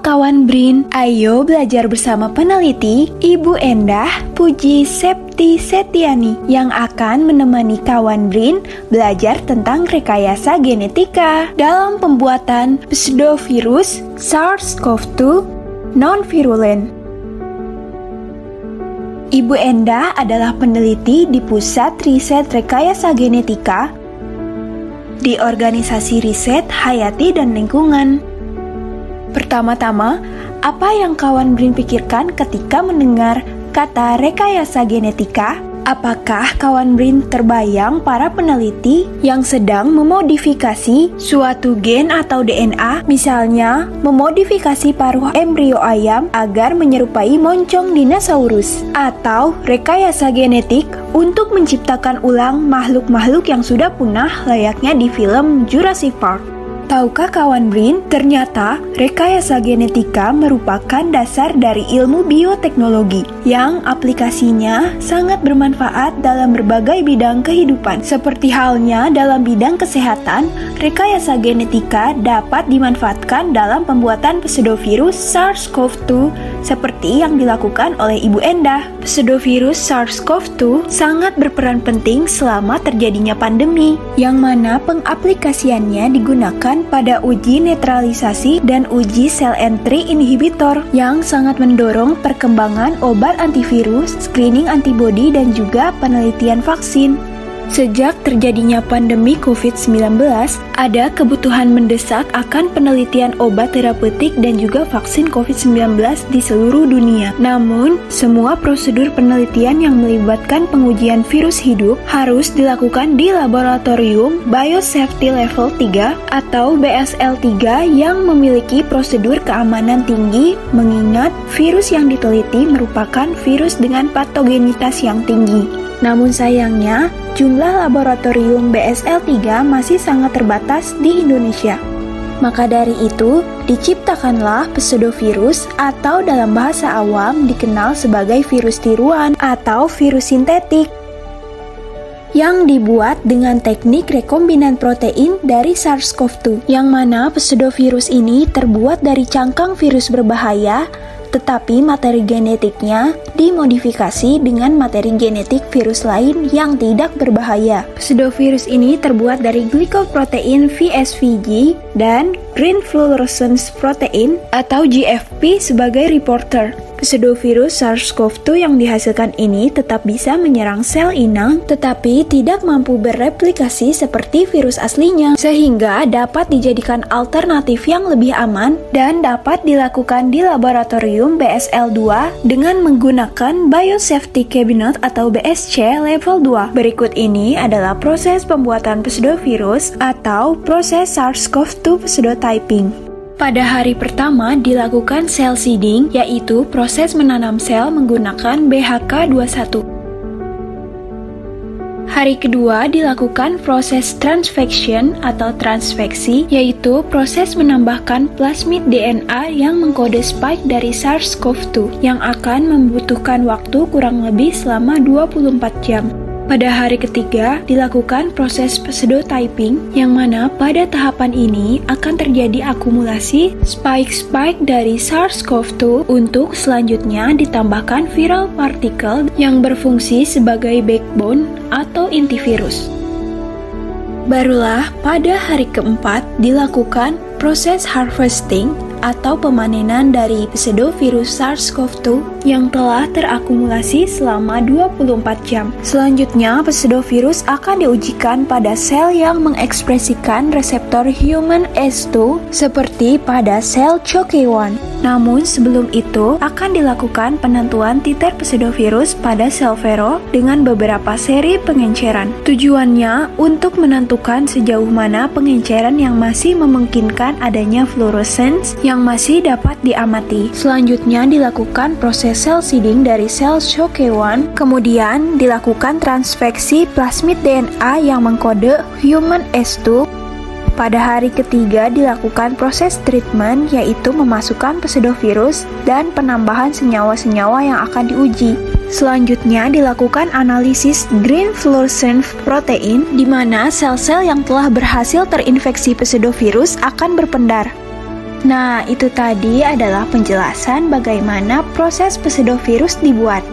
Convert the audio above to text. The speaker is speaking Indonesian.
kawan BRIN, ayo belajar bersama peneliti Ibu Endah Puji Septi Setiani yang akan menemani kawan BRIN belajar tentang rekayasa genetika dalam pembuatan pseudovirus SARS-CoV-2 non-virulent. Ibu Endah adalah peneliti di Pusat Riset Rekayasa Genetika di Organisasi Riset Hayati dan Lingkungan. Pertama-tama, apa yang kawan BRIN pikirkan ketika mendengar kata rekayasa genetika? Apakah kawan BRIN terbayang para peneliti yang sedang memodifikasi suatu gen atau DNA, misalnya memodifikasi paruh embrio ayam agar menyerupai moncong dinosaurus, atau rekayasa genetik untuk menciptakan ulang makhluk-makhluk yang sudah punah layaknya di film Jurassic Park? Tahukah kawan BRIN, ternyata rekayasa genetika merupakan dasar dari ilmu bioteknologi yang aplikasinya sangat bermanfaat dalam berbagai bidang kehidupan. Seperti halnya dalam bidang kesehatan, rekayasa genetika dapat dimanfaatkan dalam pembuatan pseudovirus SARS-CoV-2 seperti yang dilakukan oleh Ibu Endah. Pseudovirus SARS-CoV-2 sangat berperan penting selama terjadinya pandemi, yang mana pengaplikasiannya digunakan pada uji netralisasi dan uji cell entry inhibitor yang sangat mendorong perkembangan obat antivirus, screening antibodi, dan juga penelitian vaksin. Sejak terjadinya pandemi COVID-19, ada kebutuhan mendesak akan penelitian obat terapeutik dan juga vaksin COVID-19 di seluruh dunia. Namun, semua prosedur penelitian yang melibatkan pengujian virus hidup harus dilakukan di laboratorium Biosafety Level 3 atau BSL-3 yang memiliki prosedur keamanan tinggi, mengingat virus yang diteliti merupakan virus dengan patogenitas yang tinggi. Namun sayangnya, jumlah laboratorium BSL-3 masih sangat terbatas di Indonesia. Maka dari itu, diciptakanlah pseudovirus atau dalam bahasa awam dikenal sebagai virus tiruan atau virus sintetik yang dibuat dengan teknik rekombinan protein dari SARS-CoV-2, yang mana pseudovirus ini terbuat dari cangkang virus berbahaya, tetapi materi genetiknya dimodifikasi dengan materi genetik virus lain yang tidak berbahaya. Pseudovirus ini terbuat dari glycoprotein VSVG dan green fluorescence protein atau GFP sebagai reporter. Pseudovirus SARS-CoV-2 yang dihasilkan ini tetap bisa menyerang sel inang, tetapi tidak mampu bereplikasi seperti virus aslinya, sehingga dapat dijadikan alternatif yang lebih aman dan dapat dilakukan di laboratorium BSL-2 dengan menggunakan Biosafety Cabinet atau BSC level 2. Berikut ini adalah proses pembuatan pseudovirus atau proses SARS-CoV-2 pseudotyping. Pada hari pertama dilakukan cell seeding, yaitu proses menanam sel menggunakan BHK21. Hari kedua dilakukan proses transfection atau transfeksi, yaitu proses menambahkan plasmid DNA yang mengkode spike dari SARS-CoV-2 yang akan membutuhkan waktu kurang lebih selama 24 jam. Pada hari ketiga, dilakukan proses pseudotyping, yang mana pada tahapan ini akan terjadi akumulasi spike-spike dari SARS-CoV-2 untuk selanjutnya ditambahkan viral particle yang berfungsi sebagai backbone atau inti virus. Barulah pada hari keempat dilakukan proses harvesting atau pemanenan dari pseudovirus SARS-CoV-2 yang telah terakumulasi selama 24 jam. Selanjutnya, pseudovirus akan diujikan pada sel yang mengekspresikan reseptor human S2 seperti pada sel CHOK1. Namun sebelum itu akan dilakukan penentuan titer pseudovirus pada sel vero dengan beberapa seri pengenceran. Tujuannya untuk menentukan sejauh mana pengenceran yang masih memungkinkan adanya fluorescence yang masih dapat diamati. Selanjutnya dilakukan proses cell seeding dari sel CHOK1, kemudian dilakukan transfeksi plasmid DNA yang mengkode human S2. Pada hari ketiga dilakukan proses treatment, yaitu memasukkan pseudovirus dan penambahan senyawa-senyawa yang akan diuji. Selanjutnya dilakukan analisis green fluorescent protein, di mana sel-sel yang telah berhasil terinfeksi pseudovirus akan berpendar. Nah, itu tadi adalah penjelasan bagaimana proses pseudovirus dibuat.